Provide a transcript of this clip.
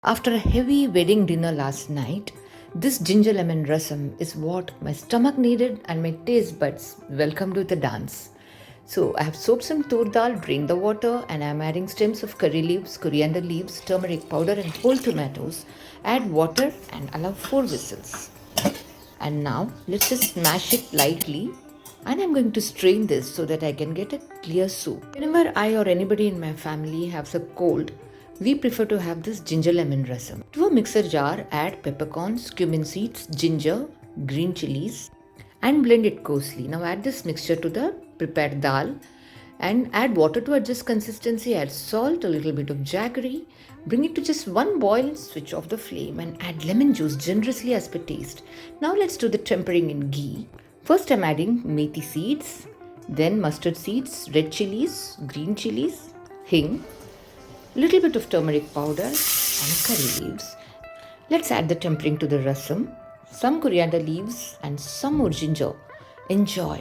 After a heavy wedding dinner last night, this ginger lemon rasam is what my stomach needed and my taste buds welcomed with a dance. So I have soaked some toor dal, drained the water, and I am adding stems of curry leaves, coriander leaves, turmeric powder, and whole tomatoes. Add water and allow 4 whistles. And now let's just mash it lightly. And I'm going to strain this so that I can get a clear soup. Whenever I or anybody in my family has a cold, we prefer to have this ginger lemon rasam. To a mixer jar, add peppercorns, cumin seeds, ginger, green chillies, and blend it coarsely. Now add this mixture to the prepared dal and add water to adjust consistency, add salt, a little bit of jaggery, bring it to just one boil and switch off the flame and add lemon juice generously as per taste. Now let's do the tempering in ghee. First I'm adding methi seeds, then mustard seeds, red chillies, green chillies, hing, little bit of turmeric powder and curry leaves. Let's add the tempering to the rasam, some coriander leaves and some more ginger. Enjoy.